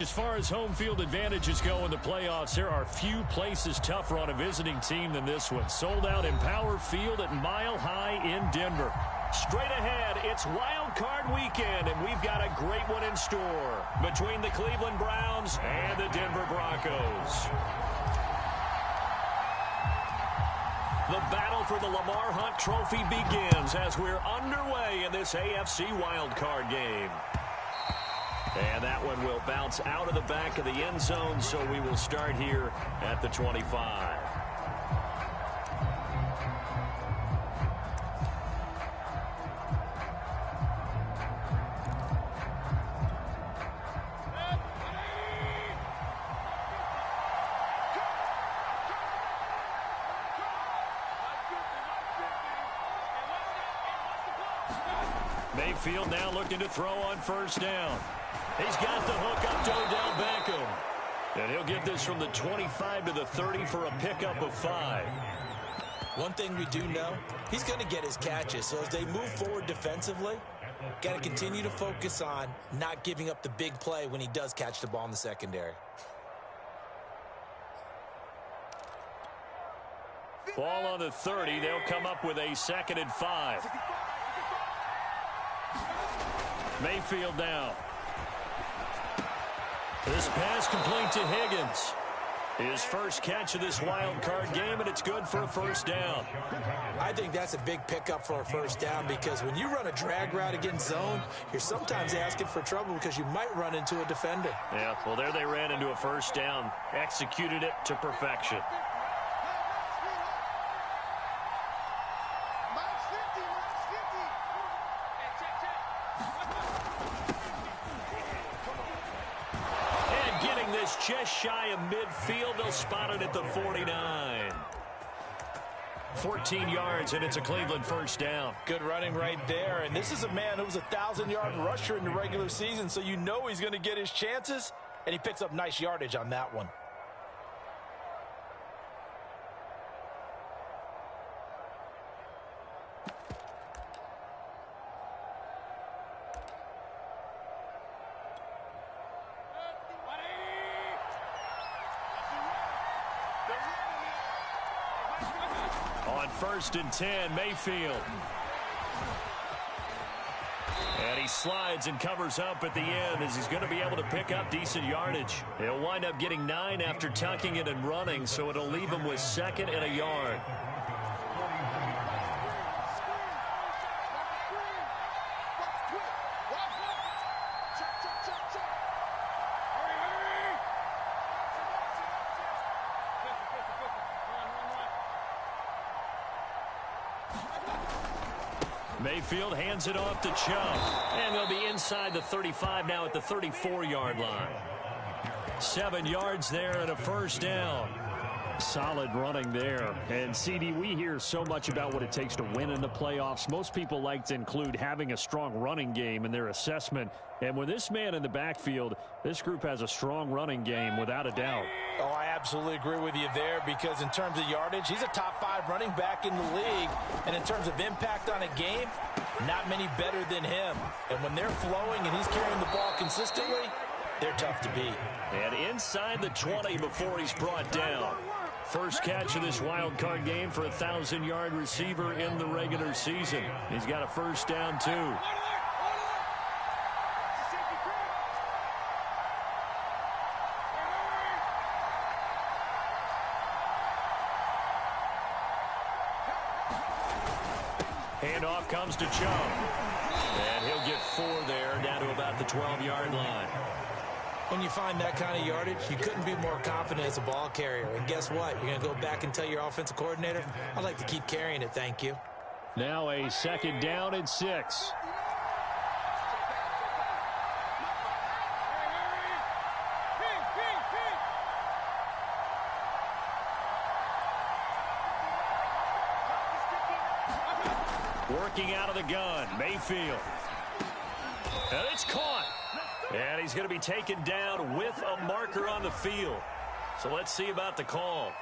As far as home field advantages go in the playoffs, there are few places tougher on a visiting team than this one. Sold out in Power Field at Mile High in Denver. Straight ahead, it's Wild Card Weekend, and we've got a great one in store between the Cleveland Browns and the Denver Broncos. The battle for the Lamar Hunt Trophy begins as we're underway in this AFC Wild Card game. And that one will bounce out of the back of the end zone, so we will start here at the 25. Mayfield now looking to throw on first down. He's got the hook up to Odell Beckham. And he'll get this from the 25 to the 30 for a pickup of 5. One thing we do know, he's going to get his catches. So as they move forward defensively, got to continue to focus on not giving up the big play when he does catch the ball in the secondary. Ball on the 30. They'll come up with a 2nd and 5. Mayfield now. This pass complete to Higgins. His first catch of this wild card game, and it's good for a first down. I think that's a big pickup for a first down because when you run a drag route against zone, you're sometimes asking for trouble because you might run into a defender. Yeah, well, there they ran into a first down. Executed it to perfection. Just shy of midfield. They'll spot it at the 49. 14 yards, and it's a Cleveland first down. Good running right there. And this is a man who was a 1,000-yard rusher in the regular season, so you know he's going to get his chances, and he picks up nice yardage on that one. On 1st and 10, Mayfield. And he slides and covers up at the end as he's going to be able to pick up decent yardage. He'll wind up getting 9 after tucking it and running, so it'll leave him with 2nd and a yard. Mayfield hands it off to Chubb. And they'll be inside the 35 now at the 34-yard line. 7 yards there and a first down. Solid running there. And, CD, we hear so much about what it takes to win in the playoffs. Most people like to include having a strong running game in their assessment. And with this man in the backfield, this group has a strong running game without a doubt. Oh, I absolutely agree with you there because in terms of yardage, he's a top 5 running back in the league. And in terms of impact on a game, not many better than him. And when they're flowing and he's carrying the ball consistently, they're tough to beat. And inside the 20 before he's brought down. First catch of this wild card game for a 1,000-yard receiver in the regular season. He's got a first down, too. Handoff comes to Chubb. And he'll get 4 there, down to about the 12-yard line. When you find that kind of yardage, you couldn't be more confident as a ball carrier. And guess what? You're going to go back and tell your offensive coordinator, I'd like to keep carrying it, thank you. Now a 2nd down and 6. Working out of the gun, Mayfield. And it's caught. And he's going to be taken down with a marker on the field. So let's see about the call.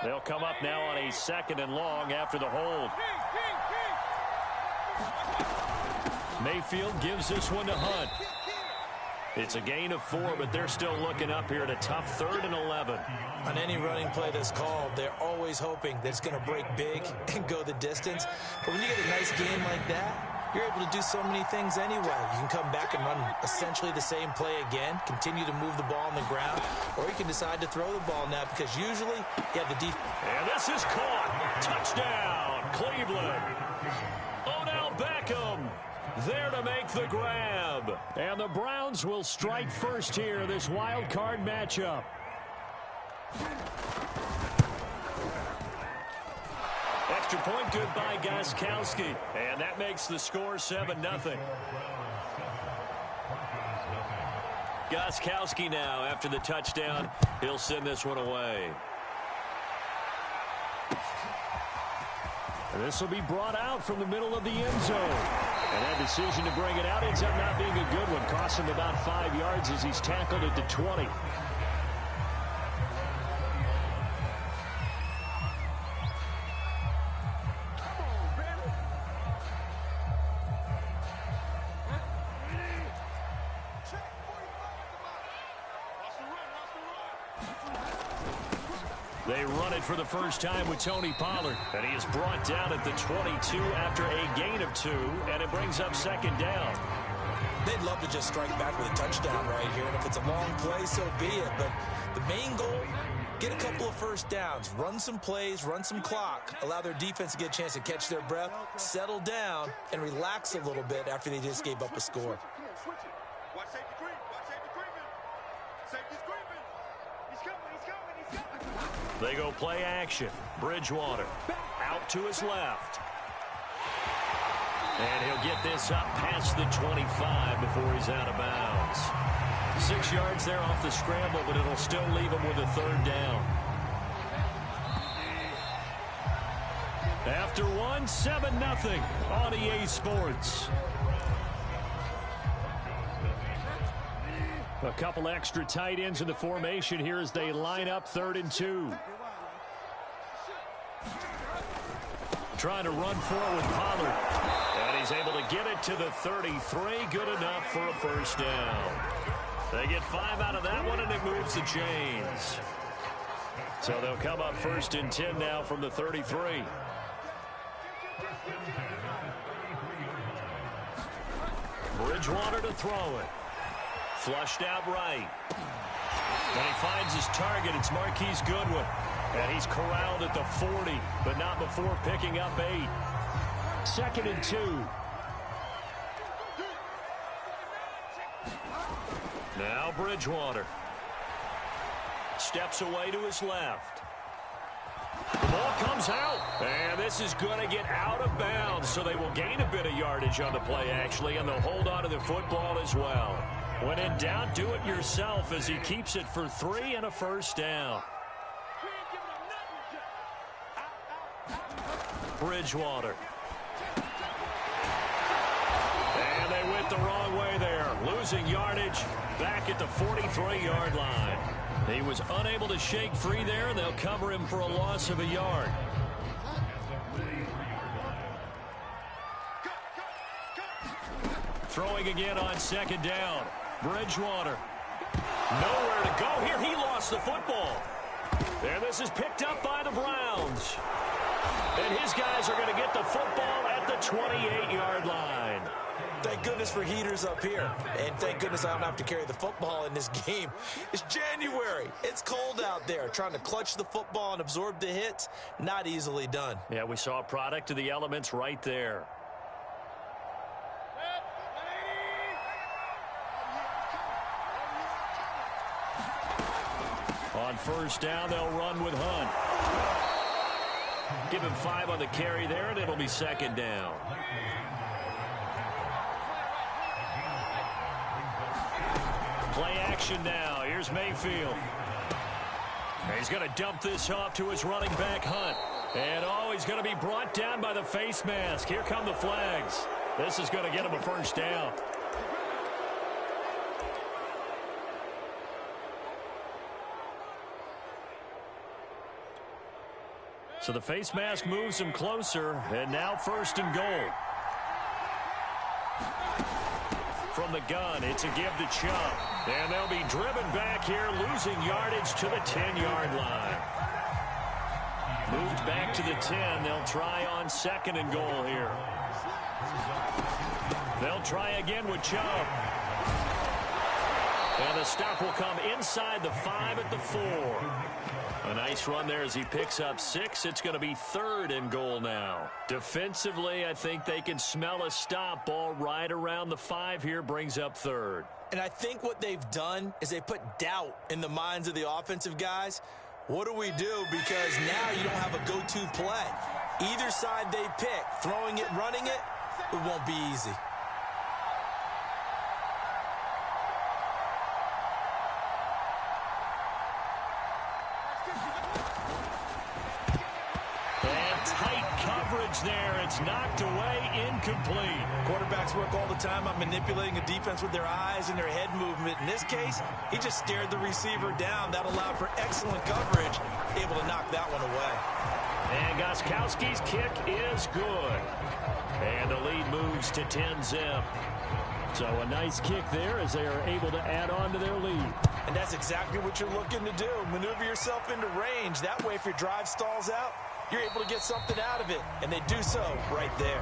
They'll come up now on a 2nd and long after the hold. Mayfield gives this one to Hunt. It's a gain of 4, but they're still looking up here at a tough 3rd and 11. On any running play that's called, they're always hoping that it's going to break big and go the distance. But when you get a nice game like that, you're able to do so many things anyway. You can come back and run essentially the same play again, continue to move the ball on the ground, or you can decide to throw the ball now because usually you have the defense. And this is caught. Touchdown, Cleveland. Odell Beckham there to make the grab. And the Browns will strike first here, this wild card matchup. Extra point good by Gostkowski. And that makes the score 7-0. Gostkowski now after the touchdown. He'll send this one away. And this will be brought out from the middle of the end zone. And that decision to bring it out ends up not being a good one. Costs him about 5 yards as he's tackled at the 20. They run it for the first time with Tony Pollard. And he is brought down at the 22 after a gain of 2. And it brings up 2nd down. They'd love to just strike back with a touchdown right here. And if it's a long play, so be it. But the main goal, get a couple of first downs. Run some plays, run some clock. Allow their defense to get a chance to catch their breath, settle down, and relax a little bit after they just gave up a score. Watch safety creep. Watch safety creeping. Safety's creeping. He's coming. He's coming. He's coming. They go play action. Bridgewater out to his left. And he'll get this up past the 25 before he's out of bounds. 6 yards there off the scramble, but it'll still leave him with a 3rd down. After one, 7-0 on EA Sports. A couple extra tight ends in the formation here as they line up 3rd and 2. Trying to run forward with Pollard. And he's able to get it to the 33. Good enough for a first down. They get 5 out of that one, and it moves the chains. So they'll come up 1st and 10 now from the 33. Bridgewater to throw it. Flushed out right. And he finds his target. It's Marquise Goodwin. And he's corralled at the 40, but not before picking up 8. 2nd and 2. Now Bridgewater. Steps away to his left. The ball comes out. And this is going to get out of bounds, so they will gain a bit of yardage on the play, actually, and they'll hold on to the football as well. When in doubt, do it yourself as he keeps it for 3 and a first down. Bridgewater. And they went the wrong way there. Losing yardage back at the 43-yard line. He was unable to shake free there, and they'll cover him for a loss of a yard. Throwing again on 2nd down. Bridgewater. Nowhere to go here. He lost the football. And this is picked up by the Browns. And his guys are going to get the football at the 28-yard line. Thank goodness for heaters up here. And thank goodness I don't have to carry the football in this game. It's January. It's cold out there. Trying to clutch the football and absorb the hits, not easily done. Yeah, we saw a product of the elements right there. On 1st down, they'll run with Hunt. Give him 5 on the carry there, and it'll be 2nd down. Play action now. Here's Mayfield. He's going to dump this off to his running back, Hunt. And, he's going to be brought down by the face mask. Here come the flags. This is going to get him a first down. So the face mask moves him closer, and now first and goal. From the gun, it's a give to Chubb. And they'll be driven back here, losing yardage to the 10-yard line. Moved back to the 10. They'll try on second and goal here. They'll try again with Chubb. And the stop will come inside the 5 at the 4. A nice run there as he picks up 6. It's going to be third and goal now. Defensively, I think they can smell a stop. Ball right around the 5 here, brings up third. And I think what they've done is they put doubt in the minds of the offensive guys. What do we do? Because now you don't have a go-to play. Either side they pick, throwing it, running it, it won't be easy. There, it's knocked away, incomplete. Quarterbacks work all the time on manipulating a defense with their eyes and their head movement. In this case, he just stared the receiver down. That allowed for excellent coverage, able to knock that one away. And Gostkowski's kick is good. And the lead moves to 10-zip. So a nice kick there as they are able to add on to their lead. And that's exactly what you're looking to do. Maneuver yourself into range. That way, if your drive stalls out, you're able to get something out of it, and they do so right there.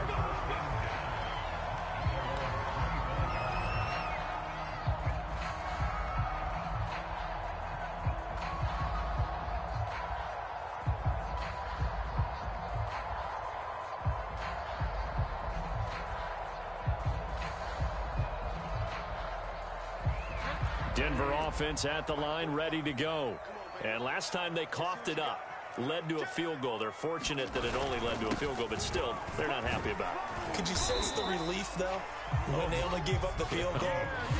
Denver offense at the line, ready to go. And last time they coughed it up. Led to a field goal. They're fortunate that it only led to a field goal, but still, they're not happy about it. Could you sense the relief, though, when they only gave up the field goal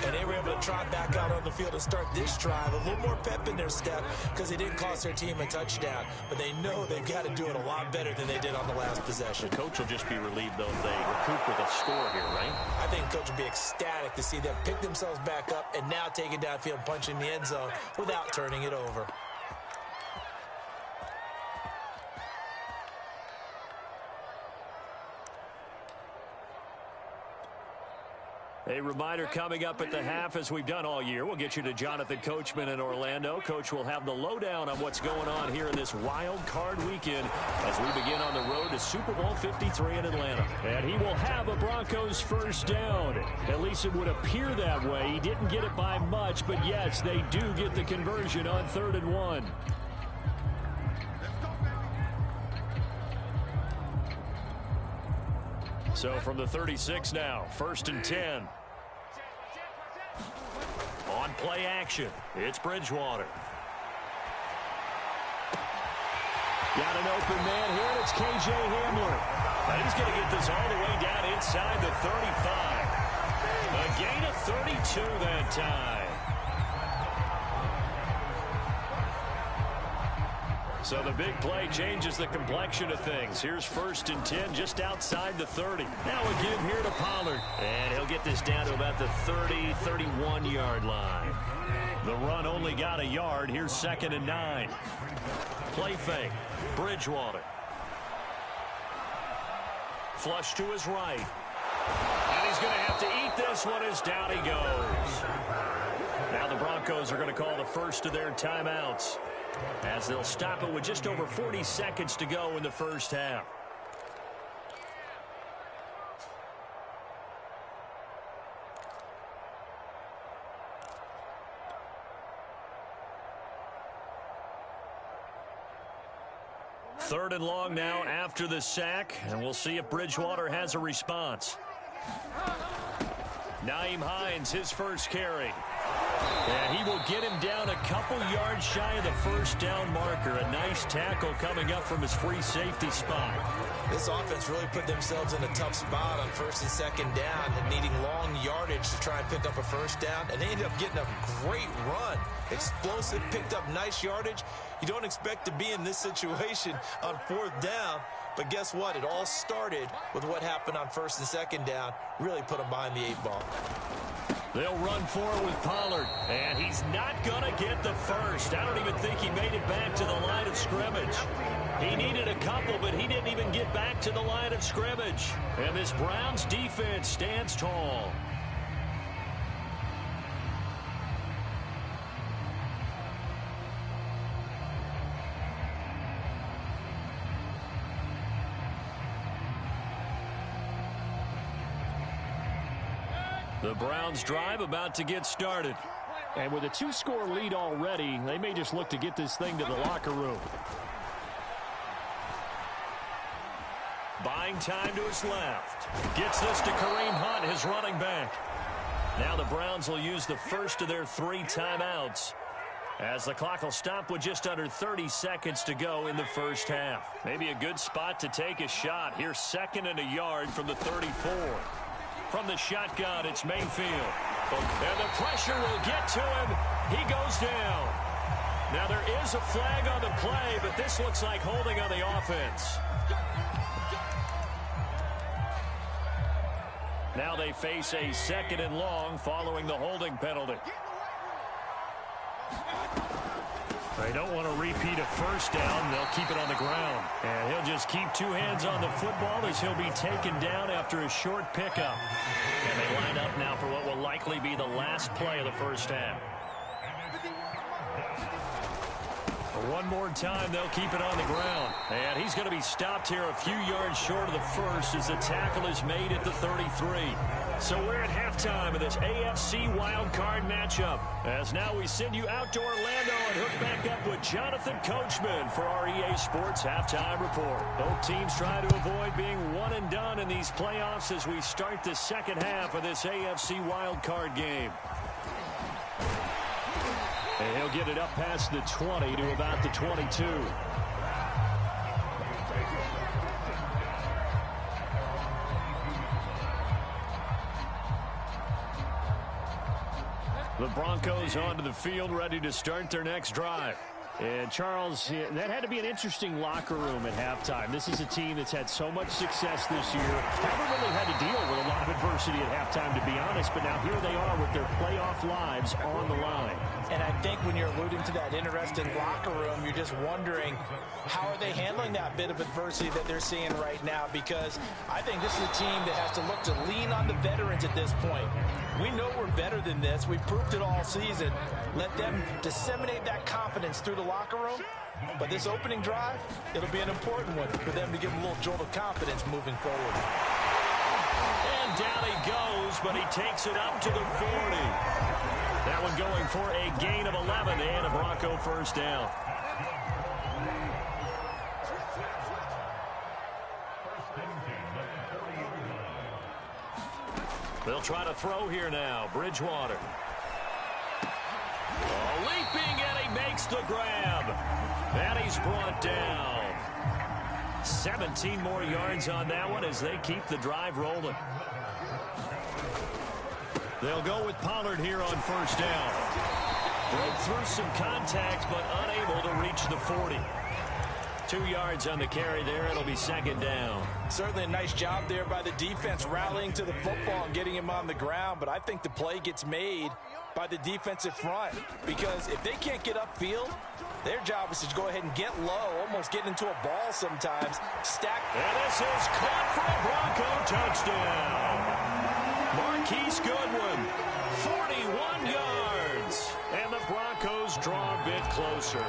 and they were able to trot back out on the field and start this drive? A little more pep in their step because they didn't cost their team a touchdown, but they know they've got to do it a lot better than they did on the last possession. The coach will just be relieved, though, if they recoup with a score here, right? I think the coach will be ecstatic to see them pick themselves back up and now take it downfield, punch in the end zone without turning it over. A reminder coming up at the half, as we've done all year. We'll get you to Jonathan Coachman in Orlando. Coach will have the lowdown on what's going on here in this wild card weekend as we begin on the road to Super Bowl 53 in Atlanta. And he will have a Broncos first down. At least it would appear that way. He didn't get it by much, but yes, they do get the conversion on 3rd and 1. So from the 36 now, 1st and 10. On play action, it's Bridgewater. Got an open man here, and it's K.J. Hamler. And he's going to get this all the way down inside the 35. A gain of 32 that time. So the big play changes the complexion of things. Here's 1st and 10 just outside the 30. Now again here to Pollard. And he'll get this down to about the 30, 31-yard line. The run only got a yard. Here's 2nd and 9. Play fake. Bridgewater. Flush to his right. And he's going to have to eat this one as down he goes. Now the Broncos are going to call the first of their timeouts, as they'll stop it with just over 40 seconds to go in the first half. Third and long now after the sack, and we'll see if Bridgewater has a response. Nyheim Hines, his first carry. And he will get him down a couple yards shy of the first down marker. A nice tackle coming up from his free safety spot. This offense really put themselves in a tough spot on 1st and 2nd down and needing long yardage to try and pick up a first down. And they ended up getting a great run. Explosive, picked up nice yardage. You don't expect to be in this situation on 4th down. But guess what? It all started with what happened on 1st and 2nd down. Really put them behind the 8 ball. They'll run forward with Pollard, and he's not going to get the first. I don't even think he made it back to the line of scrimmage. He needed a couple, but he didn't even get back to the line of scrimmage. And this Browns defense stands tall. The Browns drive about to get started. And with a 2-score lead already, they may just look to get this thing to the locker room. Buying time to his left. Gets this to Kareem Hunt, his running back. Now the Browns will use the first of their 3 timeouts, as the clock will stop with just under 30 seconds to go in the first half. Maybe a good spot to take a shot. Here's 2nd and a yard from the 34. From the shotgun, it's Mayfield. And the pressure will get to him. He goes down. Now there is a flag on the play, but this looks like holding on the offense. Now they face a 2nd and long following the holding penalty. They don't want to repeat a first down. They'll keep it on the ground. And he'll just keep 2 hands on the football as he'll be taken down after a short pickup. And they line up now for what will likely be the last play of the first half. One more time, they'll keep it on the ground. And he's going to be stopped here a few yards short of the first as the tackle is made at the 33. So we're at halftime of this AFC wildcard matchup. As now we send you out to Orlando and hook back up with Jonathan Coachman for our EA Sports Halftime Report. Both teams try to avoid being one and done in these playoffs as we start the second half of this AFC wildcard game. And he'll get it up past the 20 to about the 22. The Broncos onto the field, ready to start their next drive. And, Charles, that had to be an interesting locker room at halftime. This is a team that's had so much success this year. Haven't really had to deal with a lot of adversity at halftime, to be honest. But now here they are with their playoff lives on the line. And I think when you're alluding to that interesting locker room, you're just wondering, how are they handling that bit of adversity that they're seeing right now? Because I think this is a team that has to look to lean on the veterans at this point. We know we're better than this. We've proved it all season. Let them disseminate that confidence through the locker room. But this opening drive, it'll be an important one for them to give them a little jolt of confidence moving forward. And down he goes, but he takes it up to the 40. That one going for a gain of 11 and a Bronco first down. They'll try to throw here now. Bridgewater. Oh, leaping, and he makes the grab. And he's brought down. 17 more yards on that one as they keep the drive rolling. They'll go with Pollard here on first down. Broke through some contact, but unable to reach the 40. 2 yards on the carry there. It'll be second down. Certainly a nice job there by the defense rallying to the football and getting him on the ground, but I think the play gets made by the defensive front, because if they can't get upfield, their job is to go ahead and get low, almost get into a ball sometimes. Stack. And this is caught for a Bronco touchdown. Marquise Goodwin, 41 yards. And the Broncos draw a bit closer.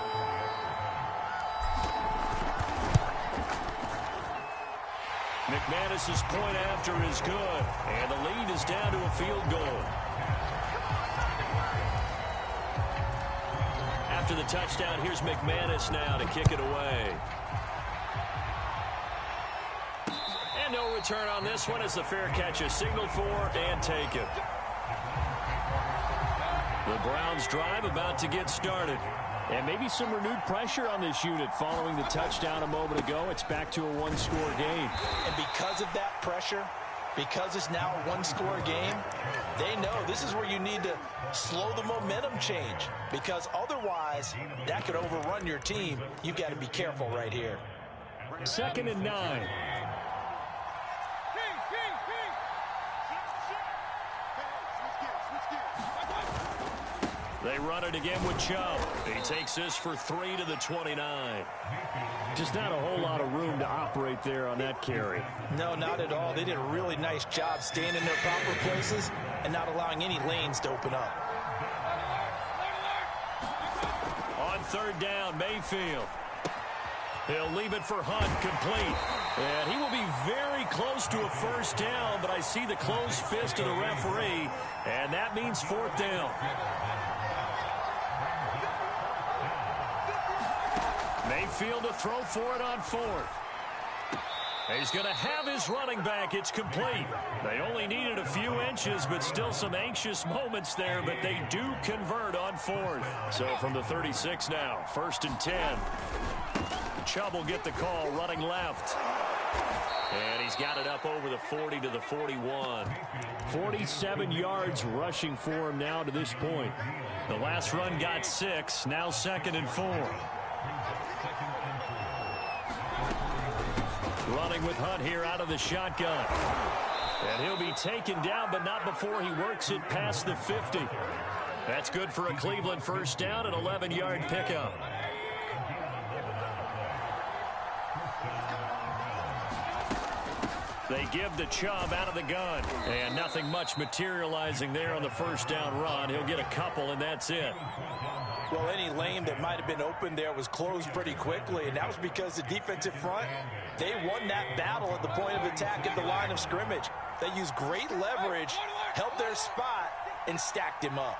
McManus's point after is good, and the lead is down to a field goal. After the touchdown, here's McManus now to kick it away. And no return on this one as the fair catch is signaled for and taken. The Browns drive about to get started. And maybe some renewed pressure on this unit following the touchdown a moment ago. It's back to a one-score game. And because of that pressure, because it's now a one-score game, they know this is where you need to slow the momentum change, because otherwise that could overrun your team. You've got to be careful right here. 2nd and 9. Switch gears. They run it again with Chubb. He takes this for 3 to the 29. Just not a whole lot of room to operate there on that carry. No, not at all. They did a really nice job staying in their proper places and not allowing any lanes to open up. On third down, Mayfield. He'll leave it for Hunt, complete. And he will be very close to a first down, but I see the closed fist of the referee, and that means fourth down. Mayfield to throw for it on fourth. He's going to have his running back. It's complete. They only needed a few inches, but still some anxious moments there, but they do convert on fourth. So from the 36 now, 1st and 10. Chubb will get the call running left. And he's got it up over the 40 to the 41. 47 yards rushing for him now to this point. The last run got 6, now 2nd and 4. Running with Hunt here out of the shotgun. And he'll be taken down, but not before he works it past the 50. That's good for a Cleveland first down, an 11-yard pickup. They give to Chubb out of the gun. And nothing much materializing there on the first down run. He'll get a couple, and that's it. Well, any lane that might have been open there was closed pretty quickly, and that was because the defensive front, they won that battle at the point of attack at the line of scrimmage. They used great leverage, held their spot, and stacked him up.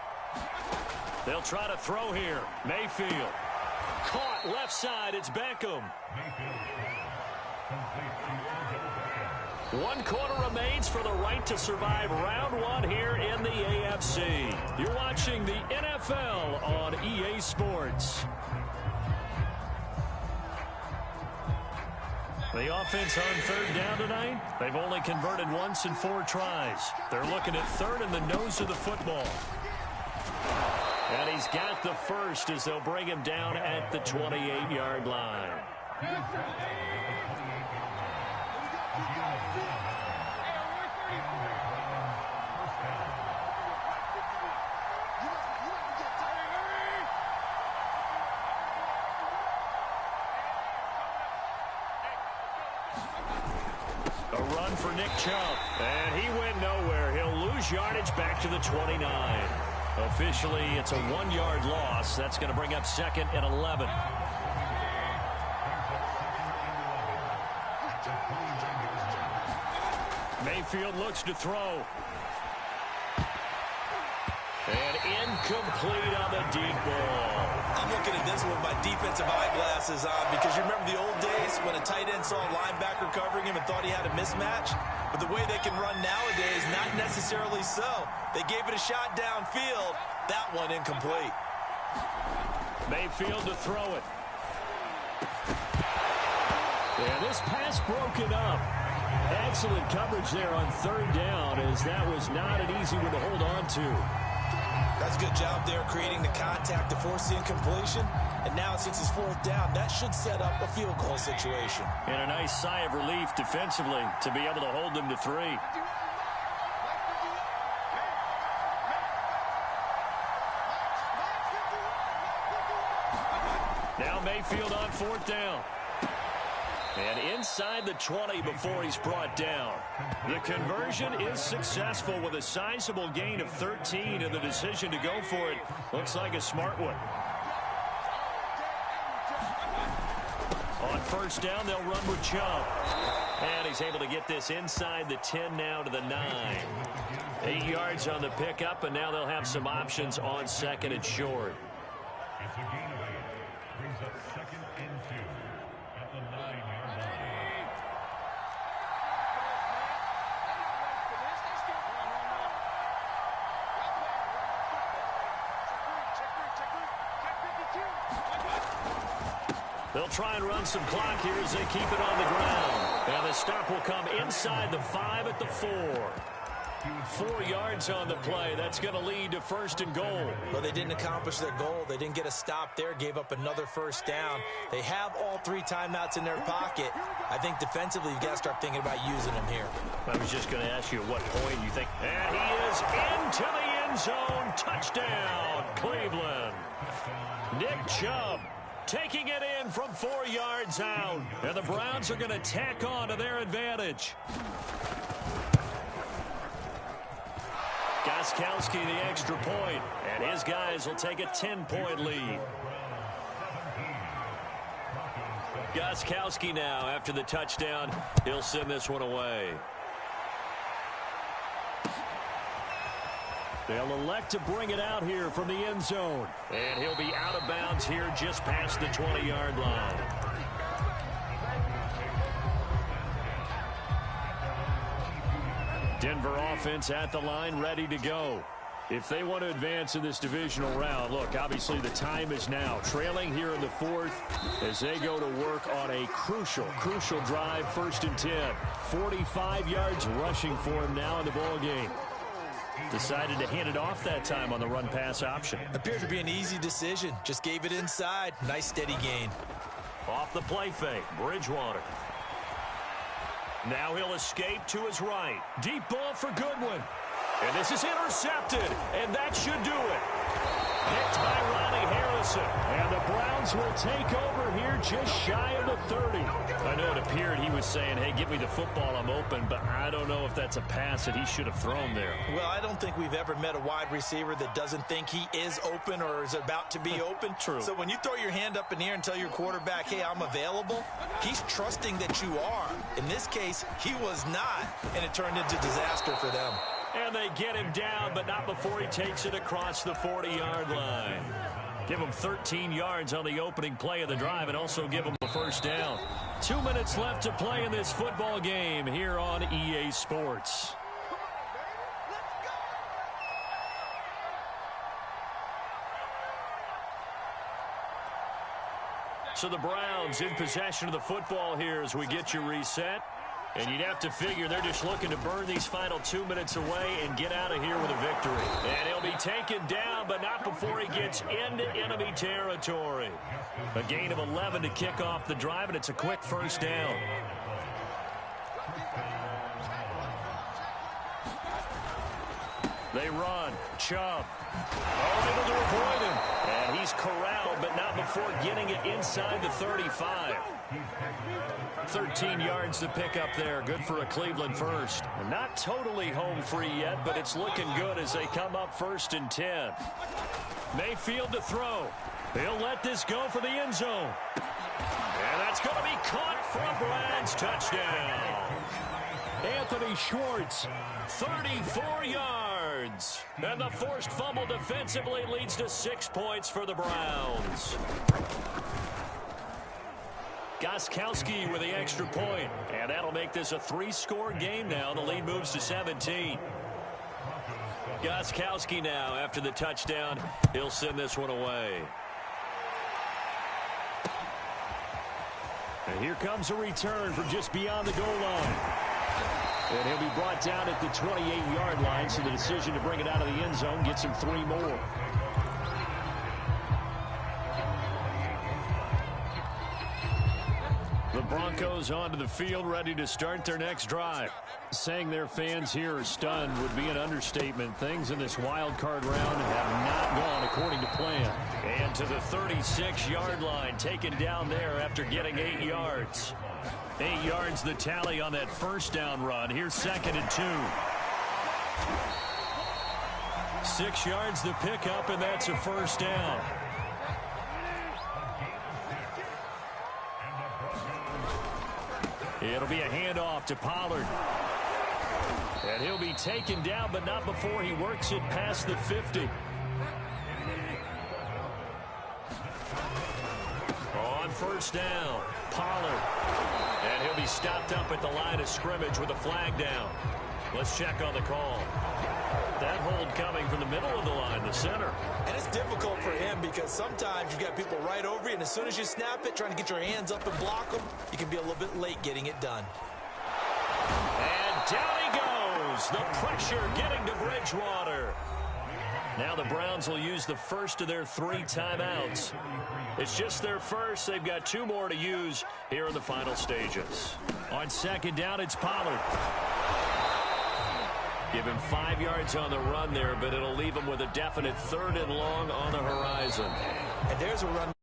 They'll try to throw here. Mayfield. Caught left side. It's Beckham. 1 quarter remains for the right to survive round 1 here in the AFC. You're watching the NFL on EA Sports. The offense on third down tonight, they've only converted once in 4 tries. They're looking at third in the nose of the football. And he's got the first as they'll bring him down at the 28-yard line. A run for Nick Chubb, and he went nowhere. He'll lose yardage back to the 29. Officially, it's a 1-yard loss. That's going to bring up 2nd and 11. Mayfield looks to throw. And incomplete on the deep ball. I'm looking at this with my defensive eyeglasses on because you remember the old days when a tight end saw a linebacker covering him and thought he had a mismatch? But the way they can run nowadays, not necessarily so. They gave it a shot downfield. That one incomplete. Mayfield to throw it. Yeah, this pass broken up. Excellent coverage there on third down, as that was not an easy one to hold on to. That's a good job there creating the contact to force the incompletion. And now since it's 4th down, that should set up a field goal situation. And a nice sigh of relief defensively to be able to hold them to 3. Now Mayfield on 4th down. And inside the 20 before he's brought down. The conversion is successful with a sizable gain of 13, and the decision to go for it looks like a smart one. On first down, they'll run with Chubb. And he's able to get this inside the 10 now to the 9. 8 yards on the pickup, and now they'll have some options on 2nd and short. They'll try and run some clock here as they keep it on the ground. And the stop will come inside the 5 at the 4. 4 yards on the play. That's going to lead to 1st and goal. Well, they didn't accomplish their goal. They didn't get a stop there, gave up another first down. They have all 3 timeouts in their pocket. I think defensively, you've got to start thinking about using them here. I was just going to ask you at what point you think. And he is into the end end zone. Touchdown, Cleveland. Nick Chubb taking it in from 4 yards out. And the Browns are going to tack on to their advantage. Gostkowski the extra point, and his guys will take a 10-point lead. Gostkowski now after the touchdown. He'll send this one away. They'll elect to bring it out here from the end zone. And he'll be out of bounds here just past the 20-yard line. Denver offense at the line, ready to go. If they want to advance in this divisional round, look, obviously the time is now. Trailing here in the fourth as they go to work on a crucial drive, 1st and 10. 45 yards rushing for him now in the ball game. Decided to hand it off that time on the run-pass option. Appeared to be an easy decision. Just gave it inside. Nice steady gain. Off the play fake, Bridgewater. Now he'll escape to his right. Deep ball for Goodwin. And this is intercepted, and that should do it. Picked by Ronnie Harrison. And the Browns will take over here just shy of the 30. I know it appeared he was saying, hey, give me the football, I'm open, but I don't know if that's a pass that he should have thrown there. Well, I don't think we've ever met a wide receiver that doesn't think he is open or is about to be open. True. So when you throw your hand up in the air and tell your quarterback, hey, I'm available, he's trusting that you are. In this case, he was not, and it turned into disaster for them. And they get him down, but not before he takes it across the 40-yard line. Give him 13 yards on the opening play of the drive and also give him a first down. 2 minutes left to play in this football game here on EA Sports. So the Browns in possession of the football here as we get you reset. And you'd have to figure they're just looking to burn these final 2 minutes away and get out of here with a victory. And he'll be taken down, but not before he gets into enemy territory. A gain of 11 to kick off the drive, and it's a quick first down. They run. Chubb. Able to avoid him. And he's corralled, but not before getting it inside the 35. 13 yards to pick up there. Good for a Cleveland first. Not totally home free yet, but it's looking good as they come up 1st and 10. Mayfield to throw. He'll let this go for the end zone. And that's going to be caught for a Browns touchdown. Anthony Schwartz, 34 yards. And the forced fumble defensively leads to 6 points for the Browns. Gostkowski with the extra point. And that'll make this a 3-score game now. The lead moves to 17. Gostkowski now after the touchdown. He'll send this one away. And here comes a return from just beyond the goal line. And he'll be brought down at the 28-yard line, so the decision to bring it out of the end zone gets him 3 more. The Broncos onto the field, ready to start their next drive. Saying their fans here are stunned would be an understatement. Things in this wild card round have not gone according to plan. And to the 36-yard line, taken down there after getting 8 yards. 8 yards the tally on that first down run. Here's 2nd and 2. 6 yards the pickup, and that's a first down. It'll be a handoff to Pollard. And he'll be taken down, but not before he works it past the 50. On first down, Pollard. And he'll be stopped up at the line of scrimmage with a flag down. Let's check on the call. That hold coming from the middle of the line, the center. And it's difficult for him because sometimes you've got people right over you, and as soon as you snap it, trying to get your hands up and block them, you can be a little bit late getting it done. And down he goes. The pressure getting to Bridgewater. Now the Browns will use the first of their 3 timeouts. It's just their first. They've got 2 more to use here in the final stages. On 2nd down, it's Pollard. Give him 5 yards on the run there, but it'll leave him with a definite 3rd and long on the horizon. And there's a run